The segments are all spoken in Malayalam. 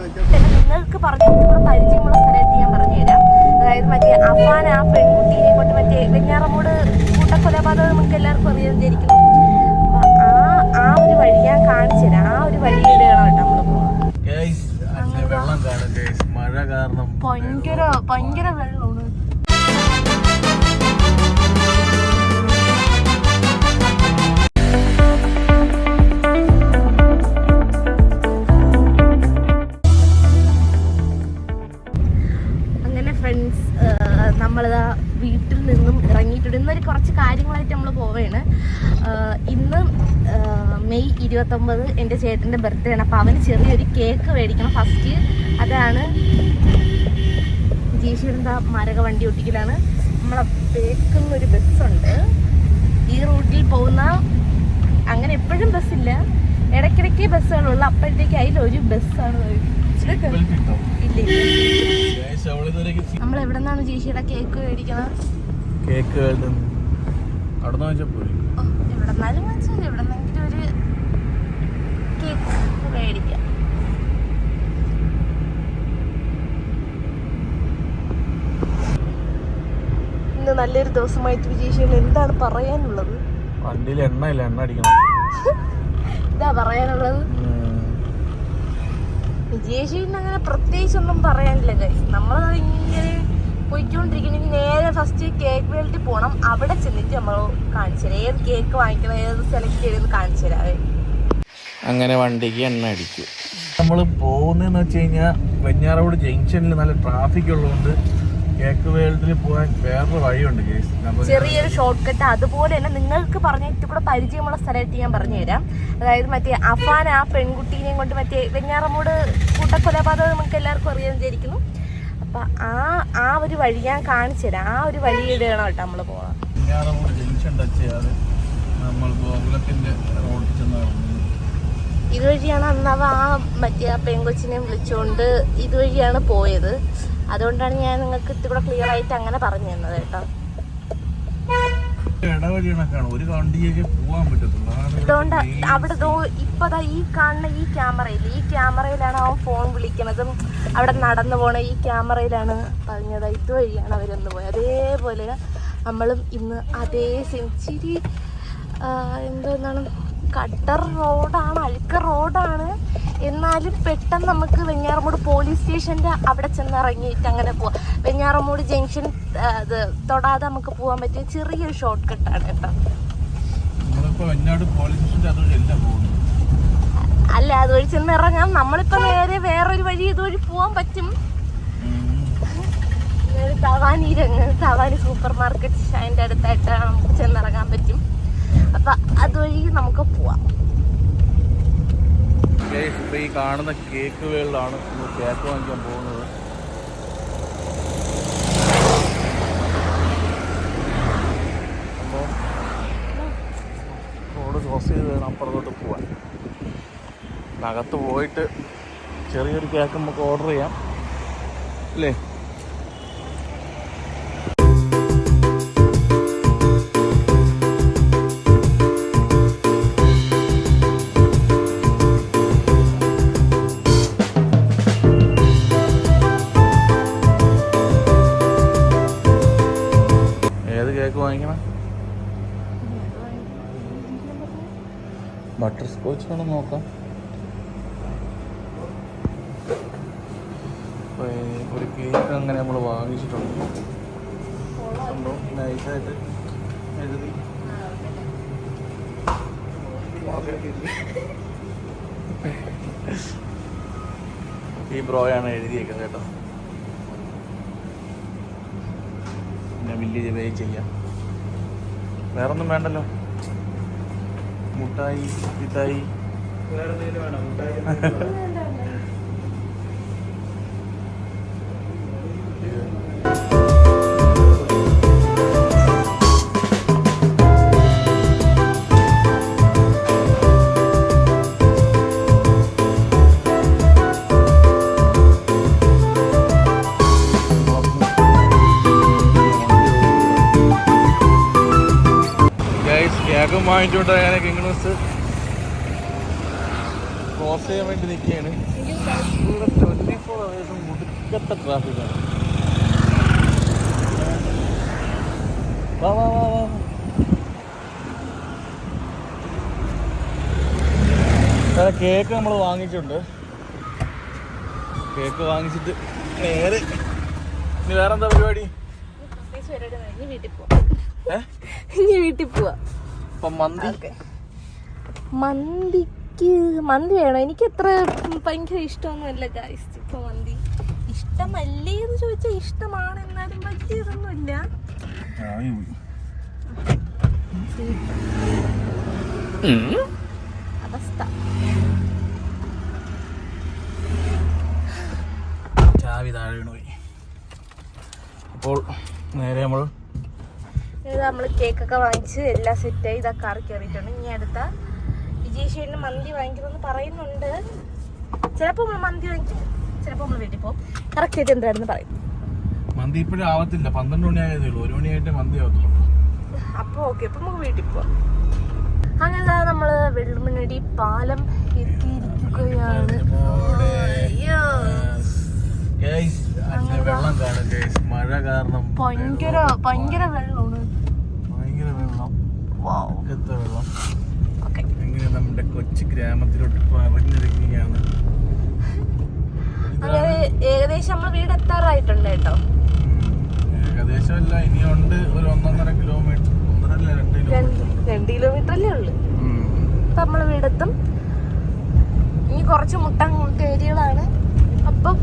നിങ്ങൾക്ക് പറഞ്ഞു പരിചയമുള്ള സ്ഥലമായിട്ട് ഞാൻ പറഞ്ഞുതരാം. അതായത് മറ്റേ അഫാൻ ആ പെൺകുട്ടീനെ കൊണ്ട് മറ്റേ വെഞ്ഞാറമൂട് കൂട്ടക്കൊലപാതകം നമുക്ക് എല്ലാവർക്കും അറിയാതിരിക്കുന്നു. ആ ഒരു വഴി ഞാൻ കാണിച്ചു തരാം. ആ ഒരു വഴിയിലാണ് കേട്ടോ നമ്മള് പോകുന്നത്. മഴ കാരണം ഭയങ്കര വെള്ളമാണ്. ഫ്രണ്ട്സ്, നമ്മളിതാ വീട്ടിൽ നിന്നും ഇറങ്ങിയിട്ടുണ്ട്. ഇന്നൊരു കുറച്ച് കാര്യങ്ങളായിട്ട് നമ്മൾ പോവുകയാണ്. ഇന്ന് മെയ് 29 എൻ്റെ ചേട്ടൻ്റെ ബർത്ത്ഡേ ആണ്. അപ്പോൾ അവന് ചെറിയൊരു കേക്ക് മേടിക്കണം ഫസ്റ്റ്. അതാണ് ജീഷിയുടെ മരക വണ്ടി ഒട്ടിക്കലാണ്. നമ്മളെ ബേക്കുന്നൊരു ബസ്സുണ്ട് ഈ റൂട്ടിൽ പോകുന്ന. അങ്ങനെ എപ്പോഴും ബസ്സില്ല, ഇടയ്ക്കിടയ്ക്ക് ബസ്സുകളുള്ളൂ. അപ്പോഴത്തേക്ക് അതിലൊരു ബസ്സാണ്. നമ്മൾ എവിടെ നിന്നാണ് ജീഷിയുടെ കേക്ക് മേടിക്കുന്നത്? എവിടെന്നാലും വാങ്ങിച്ചാൽ എവിടെന്നെങ്കിലും ഒരു കേക്ക് മേടിക്കാം. ഇന്ന് നല്ലൊരു ദിവസമായിട്ട് വിജയിച്ചാൽ എന്താണ് പറയാനുള്ളത്? വണ്ടിയിൽ എണ്ണ അടിക്കണം. ഇതാ പറയാനുള്ളത്. വിജയേഷിന് അങ്ങനെ പ്രത്യേകിച്ചൊന്നും പറയാനില്ല ഗൈസ്. നമ്മളത് ഇങ്ങനെ പോയിക്കൊണ്ടിരിക്കുന്ന. നേരെ ഫസ്റ്റ് കേക്ക് വേൾഡിൽ പോകണം. അവിടെ ചെന്നിട്ട് നമ്മൾ കാണിച്ചു തരാം ഏത് കേക്ക് വാങ്ങിക്കണം, ഏത് സെലക്ട് ചെയ്തെന്ന് കാണിച്ചു തരാവേ. അങ്ങനെ വണ്ടിക്ക് എണ്ണ അടിക്കും. നമ്മൾ പോകുന്നതെന്ന് വെച്ച് കഴിഞ്ഞാൽ വെഞ്ഞാറമൂട് ജംഗ്ഷനിൽ നല്ല ട്രാഫിക് ഉള്ളതുകൊണ്ട് കേക്ക് വേൾഡിൽ പോകാൻ വേറൊരു വഴിയുണ്ട് ഗൈസ്. ചെറിയൊരു ഷോർട്ട് കട്ട്. അതുപോലെ തന്നെ നിങ്ങൾക്ക് പറഞ്ഞിട്ട് കൂടെ പരിചയമുള്ള സ്ഥലമായിട്ട് ഞാൻ പറഞ്ഞുതരാം. അതായത് മറ്റേ അഫാൻ ആ പെൺകുട്ടീനെയും കൊണ്ട് മറ്റേ വെഞ്ഞാറമൂട് കൂട്ടക്കൊലപാതകം നമുക്ക് എല്ലാവർക്കും അറിയാതിരിക്കുന്നു. അപ്പം ആ ഒരു വഴി ഞാൻ കാണിച്ചു തരാം. ആ ഒരു വഴിയിലാണ് കേട്ടോ നമ്മൾ പോകാം. വെഞ്ഞാറമൂട് ജംഗ്ഷൻ ടച്ച് ചെയ്യാതെ നമ്മൾ ഗോകുലത്തിൻ്റെ റോഡിൽ ചെന്ന് ഇതുവഴിയാണ് അന്ന് ആ മറ്റേ ആ പെൺകൊച്ചിനെ വിളിച്ചുകൊണ്ട് ഇതുവഴിയാണ് പോയത്. അതുകൊണ്ടാണ് ഞാൻ നിങ്ങൾക്ക് ഇത്തിരി ക്ലിയർ ആയിട്ട് അങ്ങനെ പറഞ്ഞു തന്നത് കേട്ടോ. അതുകൊണ്ട് അവിടെ ഇപ്പതാ ഈ കാണുന്ന ഈ ക്യാമറയിലാണ് അവൻ ഫോൺ വിളിക്കണതും അവിടെ നടന്നു പോണ ഈ ക്യാമറയിലാണ് പറഞ്ഞത്. ഇതുവഴിയാണ് അവരൊന്ന് പോയത്. അതേപോലെ നമ്മളും ഇന്ന് അതേ സെഞ്ചുറി എന്തോന്നാണ് കട്ടർ റോഡാണ്, അഴുക്ക റോഡാണ്. എന്നാലും പെട്ടെന്ന് നമുക്ക് വെഞ്ഞാറമൂട് പോലീസ് സ്റ്റേഷൻ്റെ അവിടെ ചെന്ന് ഇറങ്ങിയിട്ട് അങ്ങനെ പോവാം. വെഞ്ഞാറമൂട് ജംഗ്ഷൻ അത് തൊടാതെ നമുക്ക് പോകാൻ പറ്റിയ ചെറിയൊരു ഷോർട്ട് കട്ടാണ് കേട്ടോ. അല്ല, അതുവഴി ചെന്ന് ഇറങ്ങാം. നമ്മളിപ്പോൾ നേരെ വേറൊരു വഴി ഇതുവഴി പോകാൻ പറ്റും. തവാനി സൂപ്പർ മാർക്കറ്റ് അതിൻ്റെ അടുത്തായിട്ട് നമുക്ക് ചെന്നിറങ്ങാൻ പറ്റും. അപ്പം അതുവഴി നമുക്ക് പോവാം. ഇപ്പൊ ഈ കാണുന്ന കേക്ക് വേൾഡാണ് കേക്ക് വാങ്ങിക്കാൻ പോകുന്നത്. അപ്പോൾ റോഡ് ക്രോസ് ചെയ്ത് വേണം അപ്പുറത്തോട്ട് പോവാൻ. അകത്ത് പോയിട്ട് ചെറിയൊരു കേക്ക് നമുക്ക് ഓർഡർ ചെയ്യാം അല്ലേ? ബട്ടർ സ്കോച്ച് വേണം നോക്കാം. ഒരു കേക്ക് അങ്ങനെ നമ്മൾ വാങ്ങിച്ചിട്ടുണ്ട്. നൈസായിട്ട് എഴുതി ഈ ബ്രോയാണ് എഴുതിയേക്കുന്നത് കേട്ടോ. പിന്നെ ബില്ല് പേ ചെയ്യാം. വേറൊന്നും വേണ്ടല്ലോ. മുട്ടായി പിത്തായി കേക്കും വാങ്ങിച്ചോണ്ട് ഞാൻ കിങ്സ് ക്രോസ് ചെയ്യാൻ വേണ്ടി നിൽക്കുകയാണ്. ഒടുക്കത്തെ ട്രാഫിക്കാണ്. വാ വാ വാ വാ. കേക്ക് നമ്മൾ വാങ്ങിച്ചിട്ടുണ്ട്. കേക്ക് വാങ്ങിച്ചിട്ട് നേരെ ഇനി വേറെന്താ പരിപാടി? ഇനി വീട്ടിൽ പോവാ. അപ്പം മന്തി മന്തി വേണം. എനിക്ക് അത്ര ഭയങ്കര ഇഷ്ടമൊന്നുമല്ല ഗൈസ്. ഇപ്പൊ മന്തി ഇഷ്ടമല്ലേ എന്ന് ചോദിച്ചാൽ ഇഷ്ടമാണ്, എന്നാലും വലിയ ഇതൊന്നുമില്ല. അവസ്ഥ ചാവി താഴെ വീണ് പോയി. അപ്പോൾ നേരെ നമ്മൾ കേക്കൊക്കെ വാങ്ങിച്ച് എല്ലാം സെറ്റായി ഇതാ കാറി കയറിയിട്ടുണ്ട്. ഇനി അടുത്ത വിജയശേഖരന് മന്തി വാങ്ങിക്കണമെന്ന് പറയുന്നുണ്ട്. ചിലപ്പോൾ നമ്മൾ മന്തി വാങ്ങിക്കും, ചിലപ്പോൾ നമ്മൾ വീട്ടിൽ പോകും. കറക്റ്റ് ആയിട്ട് എന്തായിരുന്നു പറയും. മന്തി ഇപ്പോഴും ആവത്തില്ല, 12 മണി ആയതേ ഉള്ളൂ. 1 മണിയായിട്ട് മന്തി ആവത്തുള്ളൂ. അപ്പോൾ ഓക്കെ, അപ്പം നമുക്ക് വീട്ടിൽ പോവാം. അങ്ങനെ നമ്മൾ വെള്ളുമണ്ണടി പാലം എത്തിയിരിക്കുകയാണ്. വെള്ളം കാണും ഗൈസ്, മഴ കാരണം ഭയങ്കര വെള്ളമാണ്. ഭയങ്കര വെള്ളം, വെള്ളം. എങ്ങനെ നമ്മുടെ കൊച്ചു ഗ്രാമത്തിലോട്ട് പറഞ്ഞിരിക്കുകയാണ്. അങ്ങനെ ഏകദേശം നമ്മൾ വീട് എത്താറായിട്ടുണ്ട് കേട്ടോ. ഏകദേശം അല്ല, ഇനിയുണ്ട് ഒരു 1.5 കിലോമീറ്റർ. 2 കിലോമീറ്റർ അല്ലേ ഉള്ളു. നമ്മൾ വീടെത്തും. ഇനി കുറച്ച് മുട്ട ഏരിയകളാണ്. അപ്പം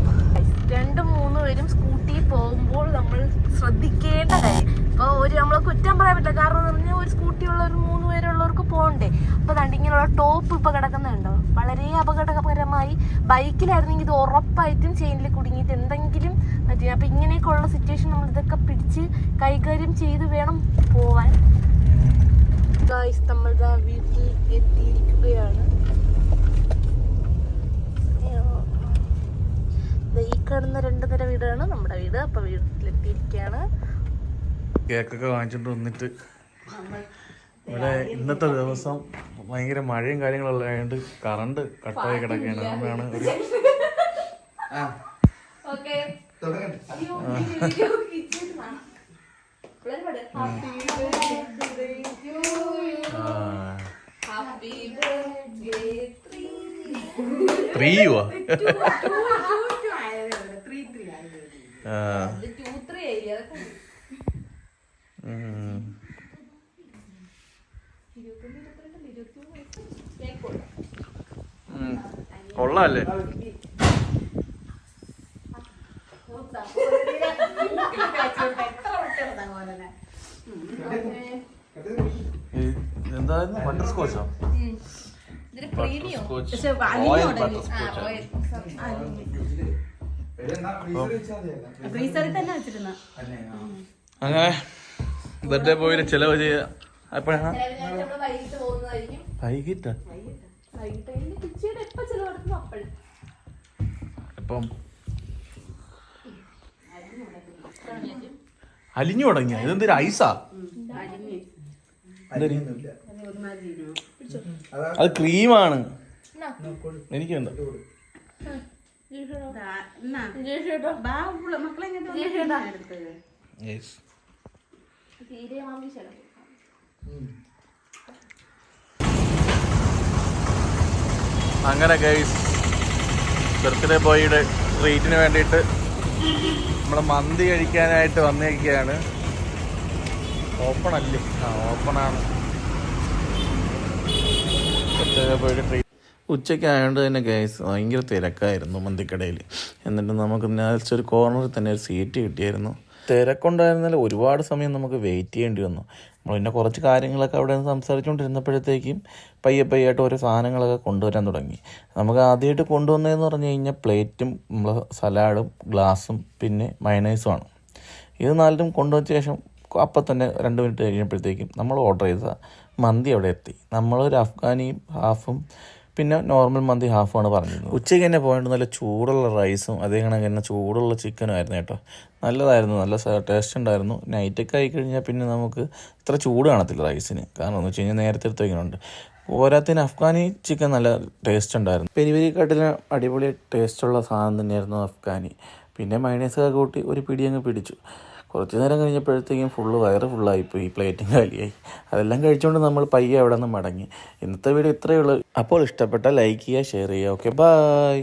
2-3 പേരും സ്കൂട്ടി പോകുമ്പോൾ നമ്മൾ ശ്രദ്ധിക്കേണ്ട കാര്യം. ഇപ്പോൾ നമ്മൾ കുറ്റം പറയാൻ പറ്റില്ല, കാരണം എന്ന് പറഞ്ഞാൽ ഒരു സ്കൂട്ടി ഉള്ള ഒരു 3 പേരുള്ളവർക്ക് പോകണ്ടേ. അപ്പോൾ ദാണ്ട് ഇങ്ങനെയുള്ള ടോപ്പ് ഇപ്പോൾ കിടക്കുന്നുണ്ടോ, വളരെ അപകടകരമായി. ബൈക്കിലായിരുന്നെങ്കിൽ ഇത് ഉറപ്പായിട്ടും ചെയിനിൽ കുടുങ്ങിയിട്ട് എന്തെങ്കിലും പറ്റി. അപ്പോൾ ഇങ്ങനെയൊക്കെ ഉള്ള സിറ്റുവേഷൻ നമ്മൾ ഇതൊക്കെ പിടിച്ച് കൈകാര്യം ചെയ്ത് വേണം പോവാൻ. ഗായ്സ്, നമ്മൾ വീട്ടിൽ എത്തിയിരിക്കുകയാണ്. ഈ കാണുന്ന 2 നില വീടാണ് നമ്മുടെ വീട്. അപ്പൊ വീട്ടിലെത്തിയിരിക്കുകയാണ്. കേക്കൊക്കെ വാങ്ങിച്ചിട്ട് വന്നിട്ട് ഇവിടെ ഇന്നത്തെ ദിവസം ഭയങ്കര മഴയും കാര്യങ്ങളെല്ലാം ആയതുകൊണ്ട് കറണ്ട് കട്ടായി കിടക്കുകയാണ്. അതുകൊണ്ടാണ് ഒരു ത്രീയുവാ. കൊള്ളാല്ലേ? എന്തായിരുന്നു? ബട്ടർ സ്കോച്ചോ? അങ്ങനെ ബർത്ത്ഡേ പോയിട്ട് ചെലവ് ചെയ്യാ. എപ്പോഴാണ്? വൈകിട്ടാ. ഇപ്പം അലിഞ്ഞു തുടങ്ങിയ ഇതെന്തൊരു ഐസാ? അത് ക്രീമാണ്. എനിക്കുണ്ട്. അങ്ങനെ ഗൈസ്, ബർത്ത്ഡേ ബോയുടെ ട്രീറ്റിന് വേണ്ടിയിട്ട് നമ്മൾ മന്തി കഴിക്കാനായിട്ട് വന്നിരിക്കുകയാണ്. ഓപ്പൺ അല്ലേ? ഓപ്പണാണ്. ബർത്ത്ഡേ ബോയുടെ ട്രീറ്റ് ഉച്ചയ്ക്ക് ആയതുകൊണ്ട് തന്നെ ഗൈസ് ഭയങ്കര തിരക്കായിരുന്നു മന്തിക്കടയിൽ. എന്നിട്ട് നമുക്ക് ഒരു കോർണറിൽ തന്നെ ഒരു സീറ്റ് കിട്ടിയായിരുന്നു. തിരക്കുണ്ടായിരുന്നാലും ഒരുപാട് സമയം നമുക്ക് വെയിറ്റ് ചെയ്യേണ്ടി വന്നു. നമ്മൾ പിന്നെ കുറച്ച് കാര്യങ്ങളൊക്കെ അവിടെ നിന്ന് സംസാരിച്ചുകൊണ്ടിരുന്നപ്പോഴത്തേക്കും പയ്യായിട്ട് ഓരോ സാധനങ്ങളൊക്കെ കൊണ്ടുവരാൻ തുടങ്ങി. നമുക്ക് ആദ്യമായിട്ട് കൊണ്ടുവന്നതെന്ന് പറഞ്ഞു കഴിഞ്ഞാൽ പ്ലേറ്റും നമ്മൾ സലാഡും ഗ്ലാസും പിന്നെ മയണൈസുമാണ്. ഇത് 4 കൊണ്ടുവച്ച ശേഷം അപ്പം തന്നെ 2 മിനിറ്റ് കഴിഞ്ഞപ്പോഴത്തേക്കും നമ്മൾ ഓർഡർ ചെയ്ത മന്തി അവിടെ എത്തി. നമ്മളൊരു അഫ്ഗാനിയും ഹാഫും പിന്നെ നോർമൽ മന്തി ഹാഫാണ് പറഞ്ഞിരുന്നത്. ഉച്ചയ്ക്ക് തന്നെ പോയിട്ട് നല്ല ചൂടുള്ള റൈസും അതേ കണക്ക് തന്നെ ചൂടുള്ള ചിക്കനും ആയിരുന്നു കേട്ടോ. നല്ലതായിരുന്നു, നല്ല ടേസ്റ്റ് ഉണ്ടായിരുന്നു. നൈറ്റൊക്കെ ആയിക്കഴിഞ്ഞാൽ പിന്നെ നമുക്ക് ഇത്ര ചൂട് കാണത്തില്ല റൈസിന്. കാരണം എന്ന് വെച്ച് കഴിഞ്ഞാൽ നേരത്തെ എടുത്ത് വയ്ക്കുന്നുണ്ട്. പോരാത്തിന് അഫ്ഗാനി ചിക്കൻ നല്ല ടേസ്റ്റ് ഉണ്ടായിരുന്നു. പെരിപെരിക്കാട്ടിന് അടിപൊളി ടേസ്റ്റുള്ള സാധനം തന്നെയായിരുന്നു അഫ്ഗാനി. പിന്നെ മയണൈസൊക്കെ കൂട്ടി ഒരു പിടി അങ്ങ് പിടിച്ചു. കുറച്ച് നേരം കഴിഞ്ഞപ്പോഴത്തേക്കും വയറ് ഫുള്ളായിപ്പോയി, പ്ലേറ്റും കാലിയായി. അതെല്ലാം കഴിച്ചുകൊണ്ട് നമ്മൾ പയ്യെ അവിടെ നിന്ന് മടങ്ങി. ഇന്നത്തെ വീഡിയോ ഇത്രയേ ഉള്ളൂ. അപ്പോൾ ഇഷ്ടപ്പെട്ട ലൈക്ക് ചെയ്യുക, ഷെയർ ചെയ്യുക. Okay, by.